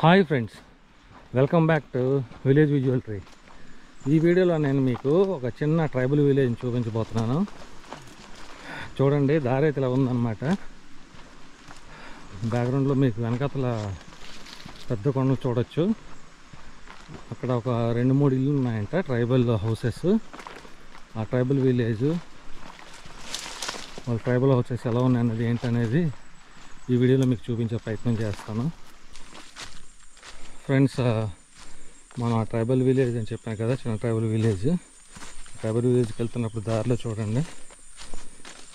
Hi friends, welcome back to village visual tree. ఈ వీడియోలో నేను మీకు ఒక చిన్న ట్రైబల్ విలేజ్ని చూపించబోతున్నాను. చూడండి, దారి అయితే ఇలా ఉందన్నమాట. బ్యాక్గ్రౌండ్లో మీకు వెనకాతల పెద్ద కొండలు చూడొచ్చు. అక్కడ ఒక 2-3 ఇల్లు ఉన్నాయంట, ట్రైబల్ హౌసెస్. ఆ ట్రైబల్ విలేజ్, వాళ్ళ ట్రైబల్ హౌసెస్ ఎలా ఉన్నాయన్నది ఏంటనేది ఈ వీడియోలో మీకు చూపించే ప్రయత్నం చేస్తాను. ఫ్రెండ్స్, మనం ఆ ట్రైబల్ విలేజ్ అని చెప్పాను కదా, చిన్న ట్రైబల్ విలేజ్కి వెళ్తున్నప్పుడు దారిలో చూడండి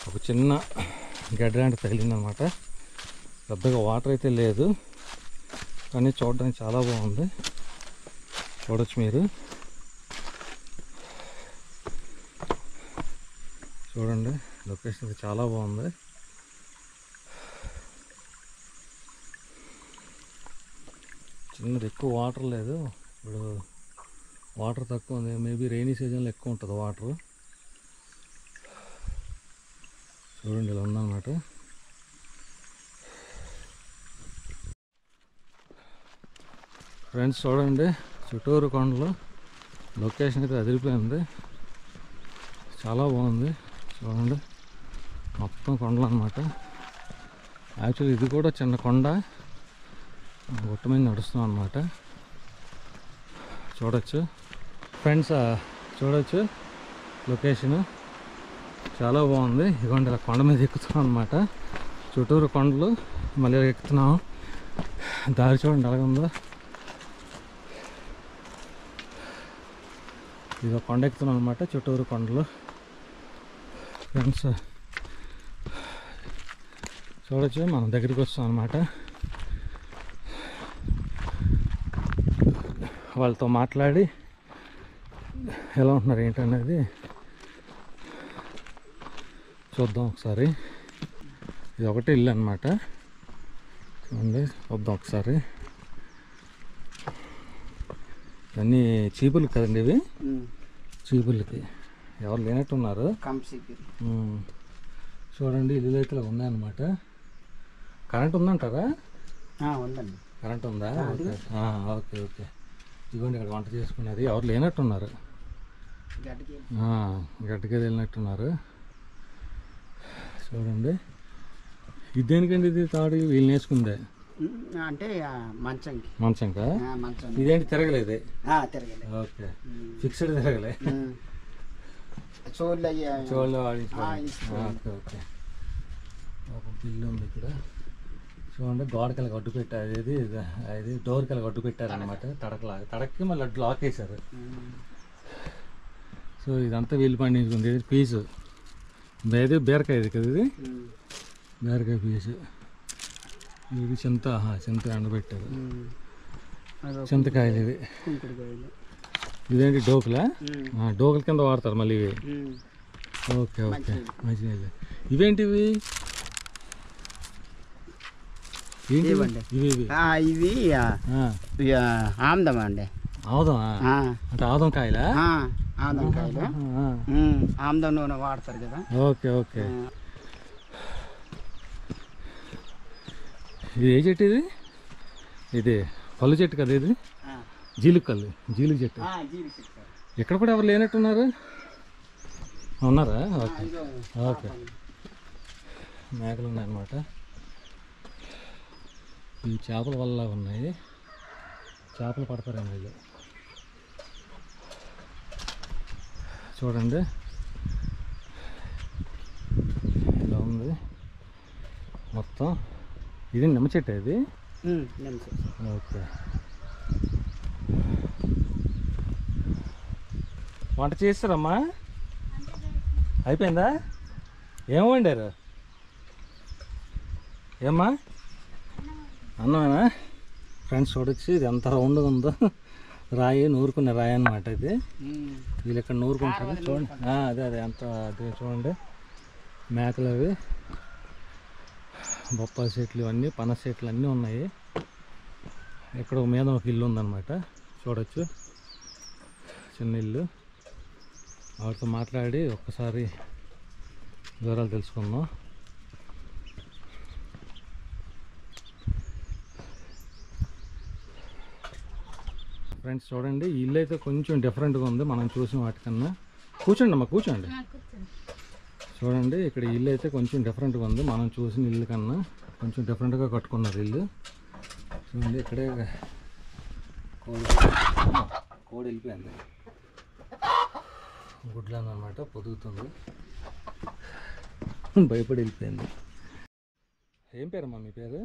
ఒక చిన్న గడ్డ లాంటి తగిలిందనమాట. పెద్దగా వాటర్ అయితే లేదు, కానీ చూడడానికి చాలా బాగుంది. చూడొచ్చు మీరు, చూడండి లొకేషన్ చాలా బాగుంది. చిన్నది, ఎక్కువ వాటర్ లేదు. ఇప్పుడు వాటర్ తక్కువ ఉంది, మేబీ రైనీ సీజన్లో ఎక్కువ ఉంటుంది వాటర్. చూడండి ఇలా ఉందన్నమాట. ఫ్రెండ్స్ చూడండి, చుట్టూరు కొండలు, లొకేషన్ అయితే అదిరిపోయింది, చాలా బాగుంది. చూడండి మొత్తం కొండలు అన్నమాట. యాక్చువల్లీ ఇది కూడా చిన్న కొండ, గుట్ట మీద నడుస్తున్నాం అన్నమాట. చూడొచ్చు ఫ్రెండ్స్, చూడొచ్చు లొకేషను చాలా బాగుంది. ఇదిగోండి ఇలా కొండ మీద ఎక్కుతున్నాం అన్నమాట. చుట్టూరు కొండలు, మళ్ళీ ఎక్కుతున్నాం. దారి చూడండి ఎలాగుందో. ఇదో కొండ ఎక్కుతున్నాం అన్నమాట, చుట్టూరు కొండలు. ఫ్రెండ్స్ చూడొచ్చు, మనం దగ్గరికి వస్తాం అన్నమాట. వాళ్ళతో మాట్లాడి ఎలా ఉంటున్నారు ఏంటనేది చూద్దాం ఒకసారి. ఇది ఒకటే ఇల్లు అన్నమాట. చూడండి, చూద్దాం ఒకసారి. ఇవన్నీ చీపులు కదండి, ఇవి చీపులకి ఎవరు లేనట్టున్నారు. చూడండి, ఇల్లు అయితే ఉన్నాయన్నమాట. కరెంట్ ఉందంటారా? ఉందండి. కరెంట్ ఉందా? Okay okay. ఇదిగోండి ఇక్కడ వంట చేసుకునేది. ఎవరు లేనట్టున్నారు, గడ్డకి వెళ్ళినట్టున్నారు. చూడండి, ఇది దేనికండి? ఇది తాడు వీళ్ళు వేసుకుందే అంటే మంచంకా? ఇదేంటి తిరగలేదు? ఓకే, ఫిక్స్డ్ తిరగలే, చోళ్ళు ఓకే ఓకే. ఒక బిల్లు ఉంది ఇక్కడ. చూడండి, గోడకలు గడ్డు పెట్టారు. ఇది డోర్కలు గడ్డు పెట్టారనమాట. తడక్కి మళ్ళీ లాక్ వేశారు. సో ఇదంతా వీళ్ళు పండించుకుంది. ఇది పీసు, ఇది బీరకాయ, ఇది కదా, ఇది బీరకాయ పీసు. ఇది చింత ఎండబెట్టారు, చింతకాయలు. ఇదేంటి డోకులా? డోకుల కింద వాడతారు మళ్ళీ ఇవి. ఓకే ఓకే, మంచిగా. ఇవేంటివి? ఇవి ఆముదం అండి. ఆముదమా? అంటే ఆముదం కాయలా? ఆముదం కాయలు, ఆముదం నూనె వాడతారు కదా. Okay okay. ఇది ఏ చెట్టు? ఇది పళ్ళు చెట్టు కదా, ఇది జీలుగు చెట్టు. ఇక్కడ కూడా ఎవరు లేనట్టున్నారు, ఉన్నారా? Okay okay. మేకలు ఉన్నాయన్నమాట. ఈ చేపల వల్ల ఉన్నాయి, చేపలు పడతారేమో వీళ్ళు. చూడండి ఇలా ఉంది మొత్తం. ఇది నిమ్మ చెట్టు, ఇది ఓకే. వంట చేస్తారమ్మా? అయిపోయిందా? ఏం వండారు? ఏమ్మా? అన్నమేనా? ఫ్రెండ్స్ చూడొచ్చు, ఇది ఎంత రౌండ్గా ఉందో. రాయి, నూరుకునే రాయి అన్నమాట. ఇది వీళ్ళు ఇక్కడ నూరుకుంటారు. చూడండి, అదే అంత అదే. చూడండి, మేకలు అవి, బొప్పాయి చెట్లు, ఇవన్నీ పనస చెట్లు అన్నీ ఉన్నాయి. ఇక్కడ మీద ఒక ఇల్లు ఉందన్నమాట. చూడొచ్చు, చిన్న ఇల్లు. వాటితో మాట్లాడి ఒక్కసారి వివరాలు తెలుసుకుందాం. ఫ్రెండ్స్ చూడండి, ఈ ఇల్లు అయితే కొంచెం డిఫరెంట్గా ఉంది మనం చూసిన వాటికన్నా. కూర్చోండి అమ్మా, కూర్చోండి. చూడండి, ఇక్కడ ఇల్లు అయితే కొంచెం డిఫరెంట్గా ఉంది మనం చూసిన ఇల్లు కన్నా. కొంచెం డిఫరెంట్గా కట్టుకున్నారు ఇల్లు. చూడండి, ఇక్కడే కోడి వెళ్ళిపోయింది, గుడ్లను అనమాట, పొదుగుతుంది, భయపడి వెళ్ళిపోయింది. ఏం పేరమ్మా మీ పేరు?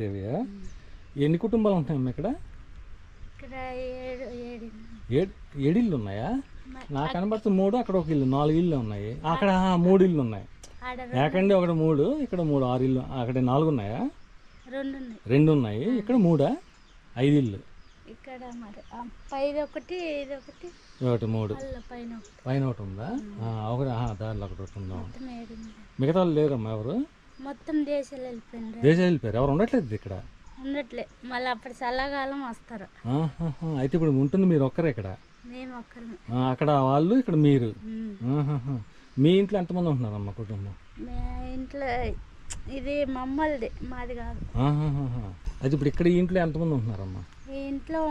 దేవియా. ఎన్ని కుటుంబాలు ఉంటాయమ్మా ఇక్కడ? 7 ఇళ్ళు ఉన్నాయా? నాకు కనబడుతుంది 3, అక్కడ ఒక ఇల్లు, 4 ఇళ్ళు ఉన్నాయి. అక్కడ 3 ఇళ్ళు ఉన్నాయి. ఏకండి ఒకటి 3, ఇక్కడ 3, 6 ఇల్లు. అక్కడ 4 ఉన్నాయా? 2 ఉన్నాయి. ఇక్కడ 3, 5 ఇల్లు. ఒకటి 3 పైన ఒకటి ఉందా? ఒకటి దారిలో ఒకటి ఉందా? మిగతా వాళ్ళు లేరమ్మా ఎవరు? మొత్తం దేశాలు వెళ్ళిపోయారు. ఎవరు ఉండట్లేదు ఇక్కడ? ఉండట్లే, మళ్ళీ అప్పుడు చల్లకాలం వస్తారు. అయితే ఇప్పుడు ఉంటుంది మీరు ఒక్కరే ఇక్కడ? మేము ఒక్కరమే. అక్కడ వాళ్ళు, ఇక్కడ మీరు. మీ ఇంట్లో ఎంతమంది ఉంటున్నారమ్మా కుటుంబం? మా ఇంట్లో ఇది మమ్మల్ది, మాది కాదు. అయితే ఇప్పుడు ఇక్కడ ఈ ఇంట్లో ఎంతమంది ఉంటున్నారమ్మా? ఈ ఇంట్లో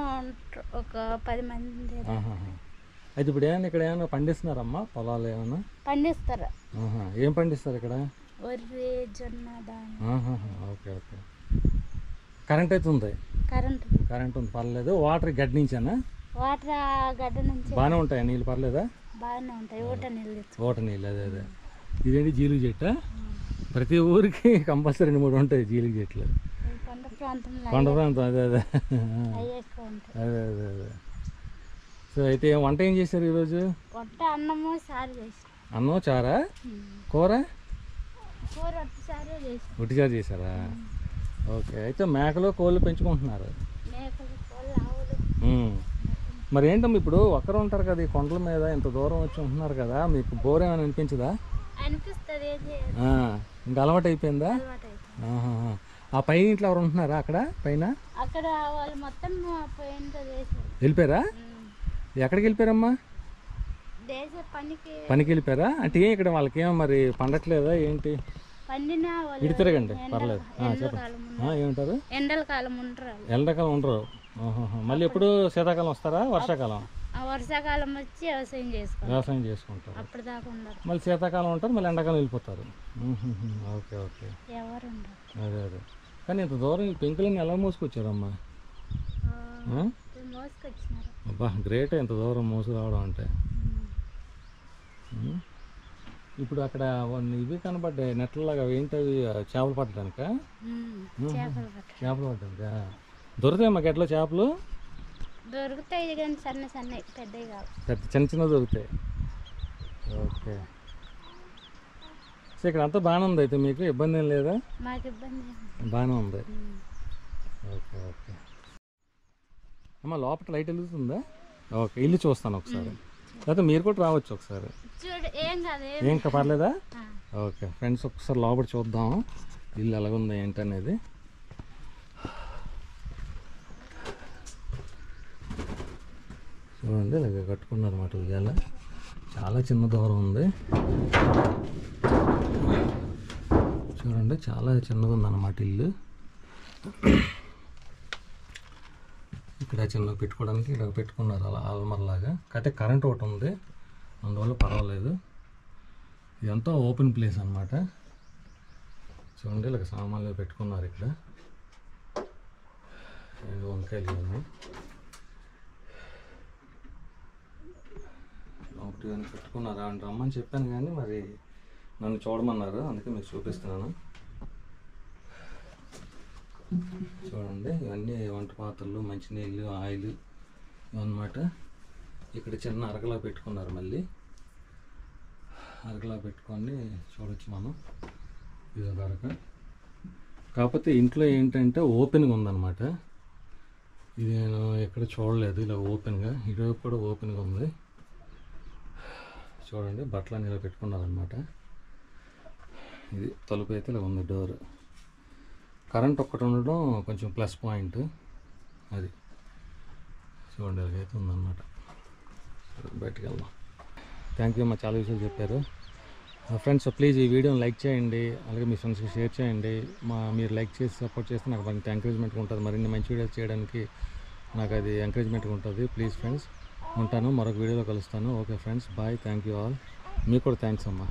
ఒక 10 మంది. అయితే ఇప్పుడు ఏమైనా ఇక్కడ ఏమైనా పండిస్తున్నారమ్మా? పొలాలు ఏమైనా పండిస్తారు. ఏం పండిస్తారు ఇక్కడ? వరి, జొన్న, దాని. Okay okay. కరెంట్ అయితే ఉంది? కరెంట్ ఉంది, పర్లేదు. వాటర్ గడ్డి నుంచేనా? వాటర్ గడ్డ నుంచి బాగానే ఉంటాయా నీళ్ళు? పర్లేదా? బాగానే ఉంటాయి. ఊట నీళ్ళు. అదే ఇదేంటి జీలుగు చెట్టు? ప్రతి ఊరికి కంపల్సరీ 2, 3 ఉంటాయి జీలుగు చెట్లు. కొండ ప్రాంతం. అదే అదే. సో అయితే వంట ఏం చేశారు ఈరోజు? అన్నం, చారా, కూర? ఒట్టిచారు చేశారా? ఓకే. అయితే మేకలు, కోళ్ళు పెంచుకుంటున్నారు. మరి ఏంటమ్మా ఇప్పుడు ఒక్కరు ఉంటారు కదా ఈ కొండల మీద, ఇంత దూరం వచ్చి ఉంటున్నారు కదా, మీకు బోర్ ఏమైనా అనిపించదా? ఇంకా అలవాటు అయిపోయిందా? ఆ పైన ఇంట్లో ఎవరు ఉంటున్నారా అక్కడ పైన? వెళ్ళిపోయారా? ఎక్కడికి వెళ్ళిపోయారమ్మా? పనికి వెళ్ళిపోయారా? అంటే ఇక్కడ వాళ్ళకి ఏమో మరి పండట్లేదా ఏంటి? ఇటు తిరగండి, పర్లేదు. చెప్పండి, ఏమంటారు? ఎండాకాలం ఉండరు. మళ్ళీ ఎప్పుడు శీతాకాలం వస్తారా? వర్షాకాలం వచ్చి వ్యవసాయం చేసుకుంటారు. మళ్ళీ శీతాకాలం ఉంటారు, మళ్ళీ ఎండాకాలం వెళ్ళిపోతారు. Okay okay. అదే అదే. కానీ ఇంత దూరం ఈ పెంకులన్నీ ఎలా మోసుకొచ్చారమ్మా? అబ్బా, గ్రేట్. ఇంత దూరం మోసుకురావడం అంటే. ఇప్పుడు అక్కడ ఇవి కనబడ్డాయి నెట్లలాగా, ఏంటవి? చేపలు పట్టడానికా? చేపలు పట్టడానికా? దొరుకుతాయమ్మా గట్ల చేపలు? దొరుకుతాయి కానీ సన్నవి, పెద్దవి కావు. చిన్న దొరుకుతాయి. ఓకే. సో ఇక్కడ అంతా బాగానే ఉంది. అయితే మీకు ఇబ్బంది ఏం లేదా? మాకు ఇబ్బంది బాగానే ఉంది. Okay okay. అమ్మా లోపల లైట్ వెలుగుతుందా? ఓకే, ఇల్లు చూస్తాను ఒకసారి, లేకపోతే మీరు కూడా రావచ్చు ఒకసారి. ఏం పర్లేదా? ఓకే ఫ్రెండ్స్, ఒకసారి లోపల చూద్దాం ఇల్లు ఎలాగుంది ఏంటనేది. చూడండి, ఇలాగ కట్టుకున్నారు అన్నమాట ఉయ్యాల. చాలా చిన్న దూరం ఉంది. చూడండి, చాలా చిన్నగా ఉందన్నమాట ఇల్లు. ఇక్కడ చిన్న పెట్టుకోవడానికి ఇలా పెట్టుకున్నారు, అలా ఆల్మర్లాగా. అయితే కరెంట్ ఒకటి ఉంది, అందువల్ల పర్వాలేదు. ఇదంతా ఓపెన్ ప్లేస్ అన్నమాట. చూడండి, ఇలా సామాన్లు పెట్టుకున్నారు ఇక్కడ. వంకాయలు ఇవన్నీ ఒకటి పెట్టుకున్నారు. అంటే రమ్మని చెప్పాను కానీ మరి నన్ను చూడమన్నారు, అందుకే మీకు చూపిస్తున్నాను. చూడండి, ఇవన్నీ వంట పాత్రలు, మంచినీళ్ళు, ఆయిల్ ఇవన్నమాట. ఇక్కడ చిన్న అరగలా పెట్టుకున్నారు. మళ్ళీ అరగలా పెట్టుకొని చూడొచ్చు మనం. ఇది ఒక అరగ. కాకపోతే ఇంట్లో ఏంటంటే ఓపెన్గా ఉందన్నమాట. ఇది నేను ఎక్కడ చూడలేదు ఇలా ఓపెన్గా. ఇటువైపు కూడా ఓపెన్గా ఉంది. చూడండి, బట్టలన్నీ ఇలా పెట్టుకున్నారనమాట. ఇది తలుపు అయితే ఇలా ఉంది, డోర్. కరెంట్ ఒక్కటి ఉండడం కొంచెం ప్లస్ పాయింట్. అది చూడండి, అలాగైతే ఉందన్నమాట. బయటకు వెళ్దాం. థ్యాంక్ యూ అమ్మా, చాలా విషయాలు చెప్పారు. ఫ్రెండ్స్ ప్లీజ్ ఈ వీడియోని లైక్ చేయండి, అలాగే మీ ఫ్రెండ్స్కి షేర్ చేయండి. మీరు లైక్ చేసి సపోర్ట్ చేస్తే నాకు కొంచెం ఎంకరేజ్మెంట్గా ఉంటుంది మరిన్ని మంచి వీడియోస్ చేయడానికి. నాకు అది ఎంకరేజ్మెంట్గా ఉంటుంది. ప్లీజ్ ఫ్రెండ్స్, ఉంటాను, మరొక వీడియోలో కలుస్తాను. Okay friends, bye, thank you all. మీకు కూడా థ్యాంక్స్ అమ్మా.